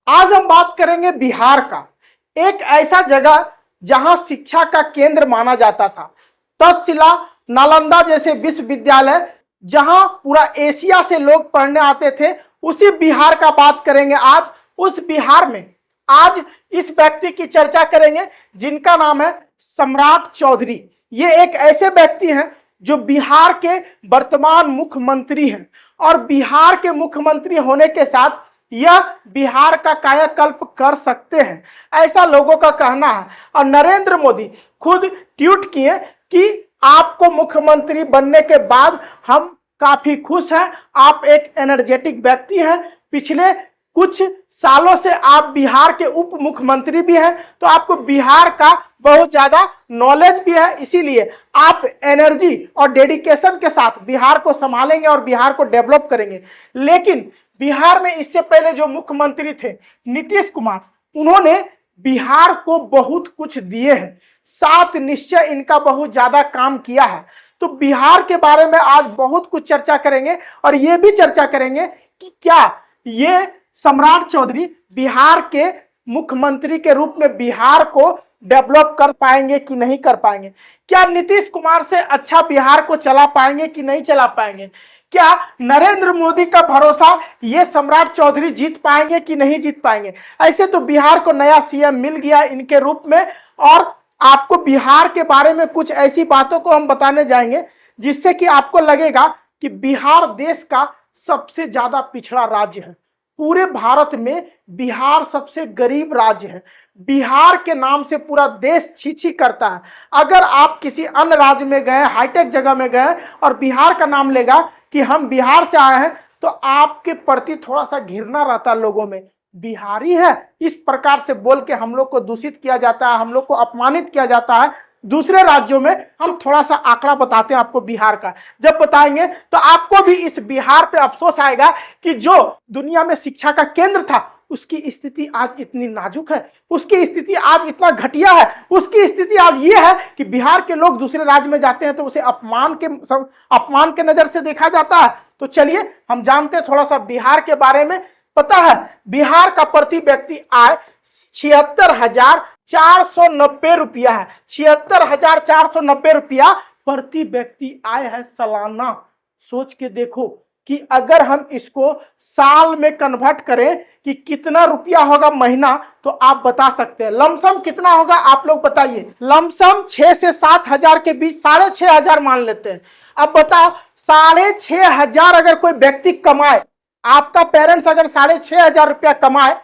आज हम बात करेंगे बिहार का, एक ऐसा जगह जहां शिक्षा का केंद्र माना जाता था। तक्षशिला, नालंदा जैसे विश्वविद्यालय जहां पूरा एशिया से लोग पढ़ने आते थे, उसी बिहार का बात करेंगे आज। उस बिहार में आज इस व्यक्ति की चर्चा करेंगे जिनका नाम है सम्राट चौधरी। ये एक ऐसे व्यक्ति हैं जो बिहार के वर्तमान मुख्यमंत्री हैं और बिहार के मुख्यमंत्री होने के साथ यह बिहार का कायाकल्प कर सकते हैं, ऐसा लोगों का कहना है। और नरेंद्र मोदी खुद ट्वीट किए कि आपको मुख्यमंत्री बनने के बाद हम काफी खुश हैं, आप एक एनर्जेटिक व्यक्ति हैं, पिछले कुछ सालों से आप बिहार के उप मुख्यमंत्री भी हैं, तो आपको बिहार का बहुत ज्यादा नॉलेज भी है, इसीलिए आप एनर्जी और डेडिकेशन के साथ बिहार को संभालेंगे और बिहार को डेवलप करेंगे। लेकिन बिहार में इससे पहले जो मुख्यमंत्री थे नीतीश कुमार, उन्होंने बिहार को बहुत कुछ दिए हैं, 7 निश्चय इनका बहुत ज्यादा काम किया है। तो बिहार के बारे में आज बहुत कुछ चर्चा करेंगे और ये भी चर्चा करेंगे कि क्या ये सम्राट चौधरी बिहार के मुख्यमंत्री के रूप में बिहार को डेवलप कर पाएंगे कि नहीं कर पाएंगे, क्या नीतीश कुमार से अच्छा बिहार को चला पाएंगे कि नहीं चला पाएंगे, क्या नरेंद्र मोदी का भरोसा ये सम्राट चौधरी जीत पाएंगे कि नहीं जीत पाएंगे। ऐसे तो बिहार को नया सीएम मिल गया इनके रूप में, और आपको बिहार के बारे में कुछ ऐसी बातों को हम बताने जाएंगे जिससे कि आपको लगेगा कि बिहार देश का सबसे ज्यादा पिछड़ा राज्य है। पूरे भारत में बिहार सबसे गरीब राज्य है। बिहार के नाम से पूरा देश छी छी करता है। अगर आप किसी अन्य राज्य में गए, हाईटेक जगह में गए और बिहार का नाम लेगा कि हम बिहार से आए हैं, तो आपके प्रति थोड़ा सा घृणा रहता है लोगों में। बिहारी है, इस प्रकार से बोल के हम लोग को दूषित किया जाता है, हम लोग को अपमानित किया जाता है। दूसरे राज्यों में हम थोड़ा सा आंकड़ा बताते हैं आपको बिहार का, जब बताएंगे तो आपको भी इस बिहार पे अफसोस आएगा कि जो दुनिया में शिक्षा का केंद्र था उसकी स्थिति आज इतनी नाजुक है, उसकी स्थिति आज इतना घटिया है, उसकी स्थिति आज ये है कि बिहार के लोग दूसरे राज्य में जाते हैं तो उसे अपमान के नजर से देखा जाता है। तो चलिए हम जानते हैं थोड़ा सा बिहार के बारे में। पता है बिहार का प्रति व्यक्ति आय 76,490 रुपया है। 76,490 रुपया प्रति व्यक्ति आय है सालाना। सोच के देखो कि अगर हम इसको साल में कन्वर्ट करें कि कितना रुपया होगा महीना, तो आप बता सकते हैं। लमसम कितना होगा आप लोग बताइए। लमसम 6 से 7 हजार के बीच, 6,500 मान लेते हैं। अब बताओ 6,500 अगर कोई व्यक्ति कमाए, आपका पेरेंट्स अगर 6,500 रुपया कमाए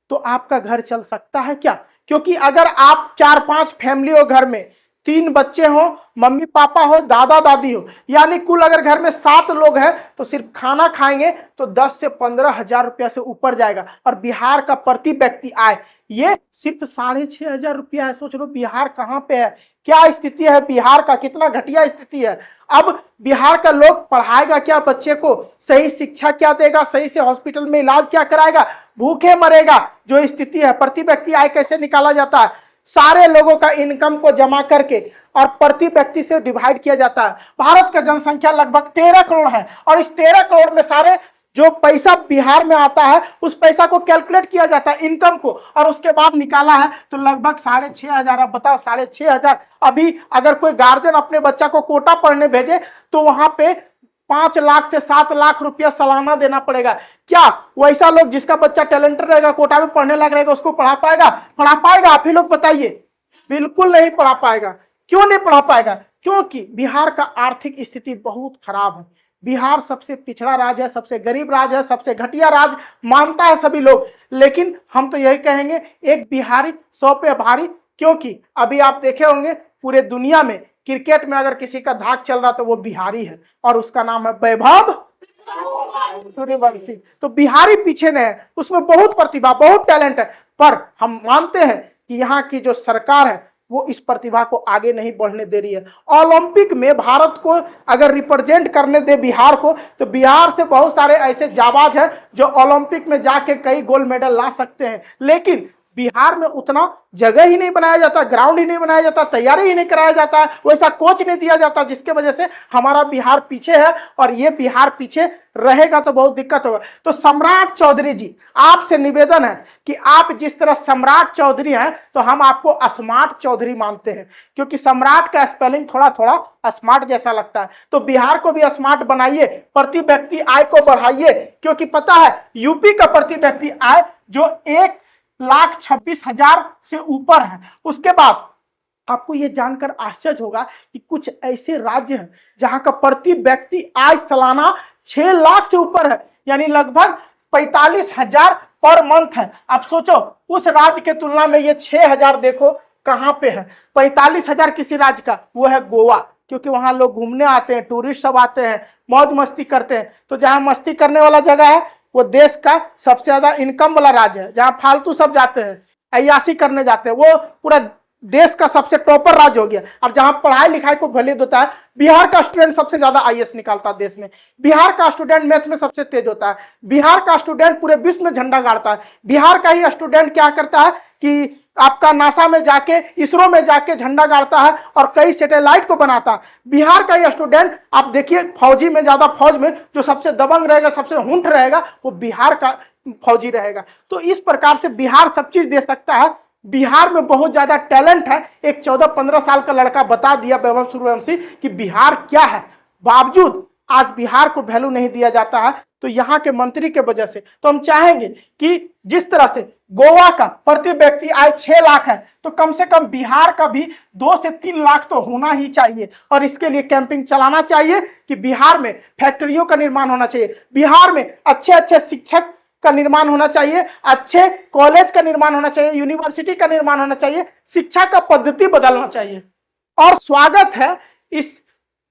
तो आपका घर चल सकता है क्या? क्योंकि अगर आप 4-5 फैमिली हो, घर में 3 बच्चे हो, मम्मी पापा हो, दादा दादी हो, यानी कुल अगर घर में 7 लोग हैं तो सिर्फ खाना खाएंगे तो 10 से 15 हजार रुपया से ऊपर जाएगा। और बिहार का प्रति व्यक्ति आय ये सिर्फ 6,500 रुपया है। सोच लो बिहार कहाँ पे है, क्या स्थिति है बिहार का, कितना घटिया स्थिति है। अब बिहार का लोग पढ़ाएगा क्या बच्चे को, सही शिक्षा क्या देगा, सही से हॉस्पिटल में इलाज क्या कराएगा, भूखे मरेगा। जो स्थिति है, प्रति व्यक्ति आय कैसे निकाला जाता है, सारे लोगों का इनकम को जमा करके और प्रति व्यक्ति से डिवाइड किया जाता है। भारत का जनसंख्या लगभग 13 करोड़ है और इस 13 करोड़ में सारे जो पैसा बिहार में आता है उस पैसा को कैलकुलेट किया जाता है, इनकम को, और उसके बाद निकाला है तो लगभग 6,500। अब बताओ 6,500। अभी अगर कोई गार्जियन अपने बच्चा को कोटा पढ़ने भेजे तो वहां पे 5 लाख से 7 लाख रुपया सालाना देना पड़ेगा। क्या वैसा लोग जिसका बच्चा टैलेंटेड रहेगा, कोटा में पढ़ने लग रहेगा, उसको पढ़ा पाएगा? आप ही लोग बताइए। बिल्कुल नहीं पढ़ा पाएगा। क्यों नहीं पढ़ा पाएगा? क्योंकि बिहार का आर्थिक स्थिति बहुत खराब है। बिहार सबसे पिछड़ा राज्य है, सबसे गरीब राज्य है, सबसे घटिया राज्य मानता है सभी लोग। लेकिन हम तो यही कहेंगे, एक बिहारी 100 पे भारी। क्योंकि अभी आप देखे होंगे पूरे दुनिया में क्रिकेट में अगर किसी का धाक चल रहा तो वो बिहारी है और उसका नाम है वैभव सूर्यवंशी। तो बिहारी पीछे नहीं है, उसमें बहुत प्रतिभा, बहुत टैलेंट है। पर हम मानते हैं कि यहाँ की जो सरकार है वो इस प्रतिभा को आगे नहीं बढ़ने दे रही है। ओलंपिक में भारत को अगर रिप्रेजेंट करने दे बिहार को, तो बिहार से बहुत सारे ऐसे जाबाज हैं जो ओलंपिक में जाके कई गोल्ड मेडल ला सकते हैं। लेकिन बिहार में उतना जगह ही नहीं बनाया जाता, ग्राउंड ही नहीं बनाया जाता, तैयारी ही नहीं कराया जाता है, वैसा कोच नहीं दिया जाता, जिसके वजह से हमारा बिहार पीछे है और ये बिहार पीछे रहेगा तो बहुत दिक्कत होगा। तो सम्राट चौधरी जी, आपसे निवेदन है कि आप जिस तरह सम्राट चौधरी हैं तो हम आपको स्मार्ट चौधरी मानते हैं, क्योंकि सम्राट का स्पेलिंग थोड़ा थोड़ा स्मार्ट जैसा लगता है। तो बिहार को भी स्मार्ट बनाइए, प्रति व्यक्ति आय को बढ़ाइए, क्योंकि पता है यूपी का प्रति व्यक्ति आय जो 1,26,000 से ऊपर है। उसके बाद आपको यह जानकर आश्चर्य होगा कि कुछ ऐसे राज्य हैं जहां का प्रति व्यक्ति आय सालाना 6 लाख से ऊपर है, यानी लगभग 45,000 पर मंथ है। अब सोचो उस राज्य के तुलना में ये 6,000 देखो कहां पे है। 45,000 किसी राज्य का, वो है गोवा, क्योंकि वहां लोग घूमने आते हैं, टूरिस्ट सब आते हैं, मौज मस्ती करते हैं। तो जहां मस्ती करने वाला जगह है वो देश का सबसे ज्यादा इनकम वाला राज्य है। जहां फालतू सब जाते हैं, अय्याशी करने जाते हैं, वो पूरा देश का सबसे टॉपर राज्य हो गया। अब जहां पढ़ाई लिखाई को वैल्यू देता है, बिहार का स्टूडेंट सबसे ज्यादा आईएएस निकालता है देश में, बिहार का स्टूडेंट मैथ में सबसे तेज होता है, बिहार का स्टूडेंट पूरे विश्व में झंडा गाड़ता है, बिहार का ही स्टूडेंट क्या करता है कि आपका नासा में जाके, इसरो में जाके झंडा गाड़ता है और कई सैटेलाइट को बनाता है। बिहार का ही स्टूडेंट आप देखिए फौजी में, ज्यादा फौज में जो सबसे दबंग रहेगा, सबसे हुंठ रहेगा, वो बिहार का फौजी रहेगा। तो इस प्रकार से बिहार सब चीज दे सकता है। बिहार में बहुत ज्यादा टैलेंट है। एक 14-15 साल का लड़का बता दिया, वैभव सूर्यवंशी, कि बिहार क्या है। बावजूद आज बिहार को वैल्यू नहीं दिया जाता है, तो यहाँ के मंत्री के वजह से। तो हम चाहेंगे कि जिस तरह से गोवा का प्रति व्यक्ति आय 6 लाख है, तो कम से कम बिहार का भी 2 से 3 लाख तो होना ही चाहिए। और इसके लिए कैंपिंग चलाना चाहिए कि बिहार में फैक्ट्रियों का निर्माण होना चाहिए, बिहार में अच्छे अच्छे शिक्षक का निर्माण होना चाहिए, अच्छे कॉलेज का निर्माण होना चाहिए, यूनिवर्सिटी का निर्माण होना चाहिए, शिक्षा का पद्धति बदलना चाहिए। और स्वागत है इस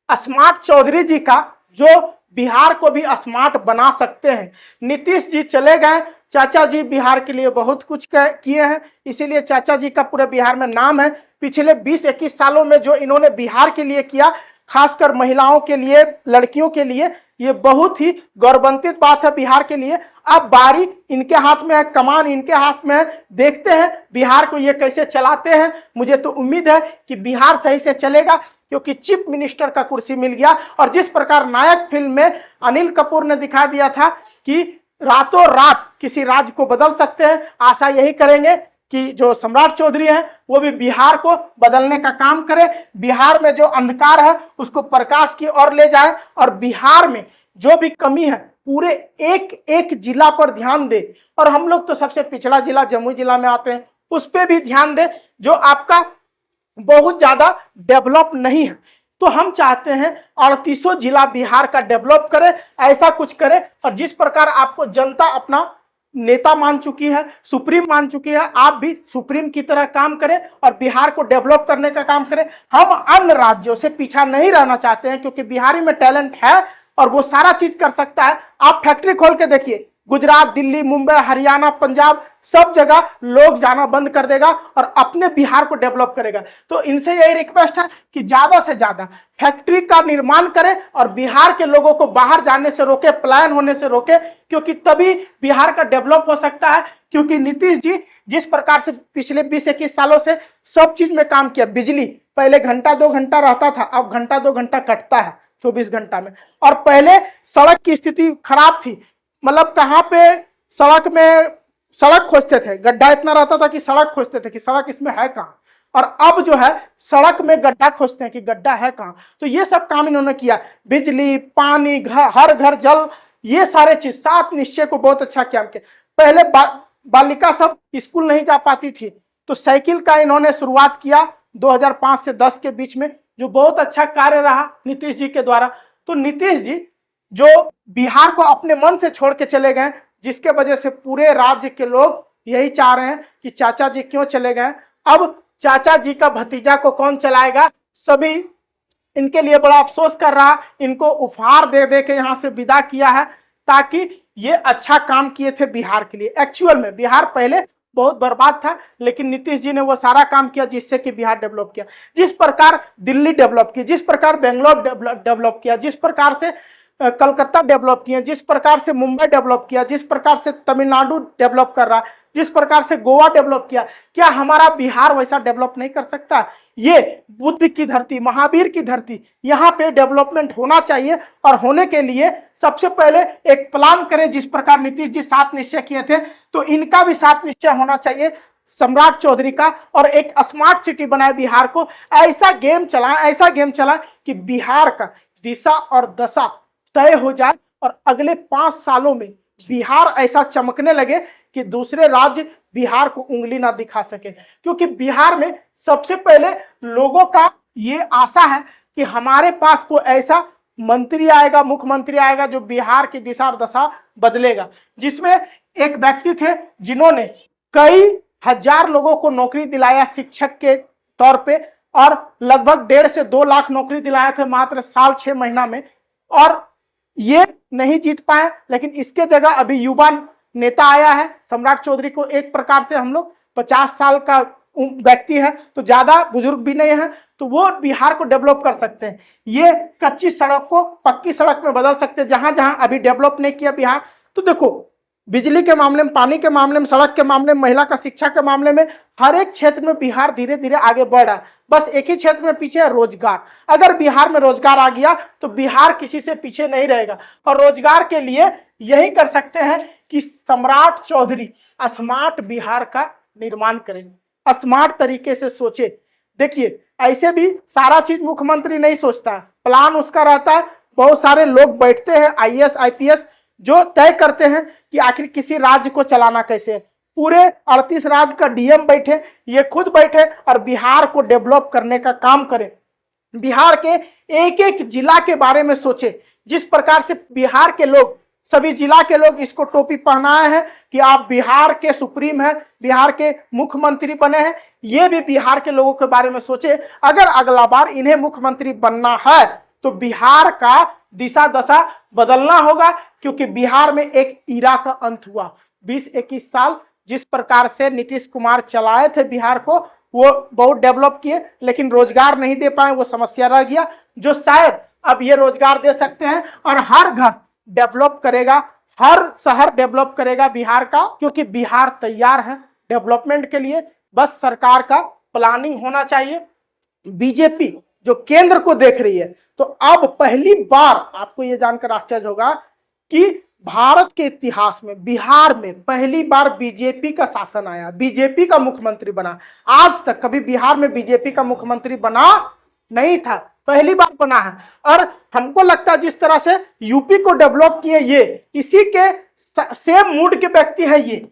स्मार्ट चौधरी जी का, जो बिहार को भी स्मार्ट बना सकते हैं। नीतीश जी चले गए, चाचा जी बिहार के लिए बहुत कुछ किए हैं, इसीलिए चाचा जी का पूरे बिहार में नाम है। पिछले 20-21 सालों में जो इन्होंने बिहार के लिए किया, खासकर महिलाओं के लिए, लड़कियों के लिए, ये बहुत ही गौरवान्वित बात है बिहार के लिए। अब बारी इनके हाथ में है, कमान इनके हाथ में है। देखते हैं बिहार को ये कैसे चलाते हैं। मुझे तो उम्मीद है कि बिहार सही से चलेगा, क्योंकि चीफ मिनिस्टर का कुर्सी मिल गया। और जिस प्रकार नायक फिल्म में अनिल कपूर ने दिखा दिया था कि रातों रात किसी राज्य को बदल सकते हैं, आशा यही करेंगे कि जो सम्राट चौधरी हैं वो भी बिहार को बदलने का काम करें, बिहार में जो अंधकार है उसको प्रकाश की ओर ले जाए, और बिहार में जो भी कमी है पूरे एक एक जिला पर ध्यान दे। और हम लोग तो सबसे पिछड़ा जिला जमुई जिला में आते हैं, उस पर भी ध्यान दे जो आपका बहुत ज्यादा डेवलप नहीं है। तो हम चाहते हैं 38 जिला बिहार का डेवलप करे, ऐसा कुछ करे। और जिस प्रकार आपको जनता अपना नेता मान चुकी है, सुप्रीम मान चुकी है, आप भी सुप्रीम की तरह काम करें और बिहार को डेवलप करने का काम करें। हम अन्य राज्यों से पीछा नहीं रहना चाहते हैं, क्योंकि बिहारी में टैलेंट है और वो सारा चीज कर सकता है। आप फैक्ट्री खोल के देखिए, गुजरात, दिल्ली, मुंबई, हरियाणा, पंजाब, सब जगह लोग जाना बंद कर देगा और अपने बिहार को डेवलप करेगा। तो इनसे यही रिक्वेस्ट है कि ज्यादा से ज्यादा फैक्ट्री का निर्माण करें और बिहार के लोगों को बाहर जाने से रोके, पलायन होने से रोके, क्योंकि तभी बिहार का डेवलप हो सकता है। क्योंकि नीतीश जी जिस प्रकार से पिछले 20-21 सालों से सब चीज में काम किया, बिजली पहले घंटा 2 घंटा रहता था, अब घंटा 2 घंटा कटता है 24 घंटा में। और पहले सड़क की स्थिति खराब थी, मतलब कहाँ पे सड़क में सड़क खोजते थे, गड्ढा इतना रहता था कि सड़क खोजते थे कि सड़क इसमें है कहाँ, और अब जो है सड़क में गड्ढा खोजते हैं कि गड्ढा है कहाँ। तो ये सब काम इन्होंने किया, बिजली, पानी, घर, हर घर जल, ये सारे चीज, 7 निश्चय को बहुत अच्छा काम किया। पहले बालिका सब स्कूल नहीं जा पाती थी, तो साइकिल का इन्होंने शुरुआत किया 2005 से 10 के बीच में, जो बहुत अच्छा कार्य रहा नीतीश जी के द्वारा। तो नीतीश जी जो बिहार को अपने मन से छोड़ के चले गए, जिसके वजह से पूरे राज्य के लोग यही चाह रहे हैं कि चाचा जी क्यों चले गए, अब चाचा जी का भतीजा को कौन चलाएगा। सभी इनके लिए बड़ा अफसोस कर रहा, इनको उपहार दे दे के यहाँ से विदा किया है, ताकि ये अच्छा काम किए थे बिहार के लिए। एक्चुअल में बिहार पहले बहुत बर्बाद था, लेकिन नीतीश जी ने वो सारा काम किया जिससे कि बिहार डेवलप किया। जिस प्रकार दिल्ली डेवलप की, जिस प्रकार बेंगलोर डेवलप किया, जिस प्रकार से कलकत्ता डेवलप किया, जिस प्रकार से मुंबई डेवलप किया, जिस प्रकार से तमिलनाडु डेवलप कर रहा है, जिस प्रकार से गोवा डेवलप किया, क्या हमारा बिहार वैसा डेवलप नहीं कर सकता? ये बुद्ध की धरती, महावीर की धरती, यहाँ पे डेवलपमेंट होना चाहिए। और होने के लिए सबसे पहले एक प्लान करें, जिस प्रकार नीतीश जी 7 निश्चय किए थे, तो इनका भी 7 निश्चय होना चाहिए सम्राट चौधरी का, और एक स्मार्ट सिटी बनाए बिहार को। ऐसा गेम चलाएं कि बिहार का दिशा और दशा तय हो जाए, और अगले 5 सालों में बिहार ऐसा चमकने लगे कि दूसरे राज्य बिहार को उंगली ना दिखा सके। क्योंकि बिहार में सबसे पहले लोगों का ये आशा है कि हमारे पास कोई ऐसा मंत्री आएगा, मुख्यमंत्री आएगा, जो बिहार की दिशा और दशा बदलेगा। जिसमें एक व्यक्ति थे जिन्होंने कई हजार लोगों को नौकरी दिलाया शिक्षक के तौर पे, और लगभग 1.5 से 2 लाख नौकरी दिलाए थे मात्र साल 6 महीना में। और ये नहीं जीत पाए, लेकिन इसके जगह अभी युवा नेता आया है सम्राट चौधरी को। एक प्रकार से हम लोग 50 साल का व्यक्ति है, तो ज्यादा बुजुर्ग भी नहीं है, तो वो बिहार को डेवलप कर सकते हैं। ये कच्ची सड़क को पक्की सड़क में बदल सकते हैं, जहां जहां अभी डेवलप नहीं किया बिहार। तो देखो, बिजली के मामले में, पानी के मामले में, सड़क के मामले में, महिला का शिक्षा के मामले में, हर एक क्षेत्र में बिहार धीरे धीरे आगे बढ़ रहा है। बस एक ही क्षेत्र में पीछे है, रोजगार। अगर बिहार में रोजगार आ गया तो बिहार किसी से पीछे नहीं रहेगा। और रोजगार के लिए यही कर सकते हैं कि सम्राट चौधरी स्मार्ट बिहार का निर्माण करें, स्मार्ट तरीके से सोचे। देखिए, ऐसे भी सारा चीज मुख्यमंत्री नहीं सोचता, प्लान उसका रहता है। बहुत सारे लोग बैठते हैं, IAS IPS, जो तय करते हैं कि आखिर किसी राज्य को चलाना कैसे है। पूरे 38 राज्य का DM बैठे, ये खुद बैठे और बिहार को डेवलप करने का काम करें। बिहार के एक एक जिला के बारे में सोचे। जिस प्रकार से बिहार के लोग, सभी जिला के लोग इसको टोपी पहनाए हैं कि आप बिहार के सुप्रीम हैं, बिहार के मुख्यमंत्री बने हैं, ये भी बिहार के लोगों के बारे में सोचे। अगर अगला बार इन्हें मुख्यमंत्री बनना है तो बिहार का दिशा दशा बदलना होगा। क्योंकि बिहार में एक ईरा का अंत हुआ, 20-21 साल जिस प्रकार से नीतीश कुमार चलाए थे बिहार को, वो बहुत डेवलप किए, लेकिन रोजगार नहीं दे पाए, वो समस्या रह गया। जो शायद अब ये रोजगार दे सकते हैं, और हर घर डेवलप करेगा, हर शहर डेवलप करेगा बिहार का। क्योंकि बिहार तैयार है डेवलपमेंट के लिए, बस सरकार का प्लानिंग होना चाहिए। बीजेपी जो केंद्र को देख रही है, तो अब पहली बार आपको यह जानकर आश्चर्य होगा कि भारत के इतिहास में बिहार में पहली बार बीजेपी का शासन आया, बीजेपी का मुख्यमंत्री बना। आज तक कभी बिहार में बीजेपी का मुख्यमंत्री बना नहीं था, पहली बार बना है। और हमको लगता है जिस तरह से यूपी को डेवलप किए, ये इसी के सेम मूड के व्यक्ति हैं। ये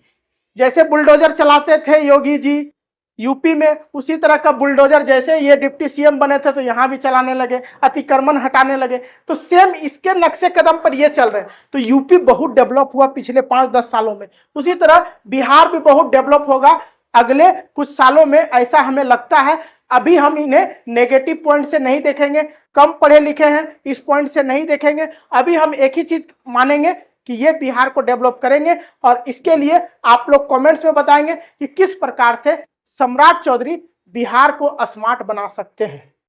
जैसे बुलडोजर चलाते थे योगी जी यूपी में, उसी तरह का बुलडोजर जैसे ये डिप्टी CM बने थे तो यहाँ भी चलाने लगे, अतिक्रमण हटाने लगे। तो सेम इसके नक्शे कदम पर ये चल रहे हैं। तो यूपी बहुत डेवलप हुआ पिछले 5-10 सालों में, उसी तरह बिहार भी बहुत डेवलप होगा अगले कुछ सालों में, ऐसा हमें लगता है। अभी हम इन्हें नेगेटिव पॉइंट से नहीं देखेंगे, कम पढ़े लिखे हैं इस पॉइंट से नहीं देखेंगे। अभी हम एक ही चीज मानेंगे कि ये बिहार को डेवलप करेंगे। और इसके लिए आप लोग कमेंट्स में बताएंगे कि किस प्रकार से सम्राट चौधरी बिहार को स्मार्ट बना सकते हैं।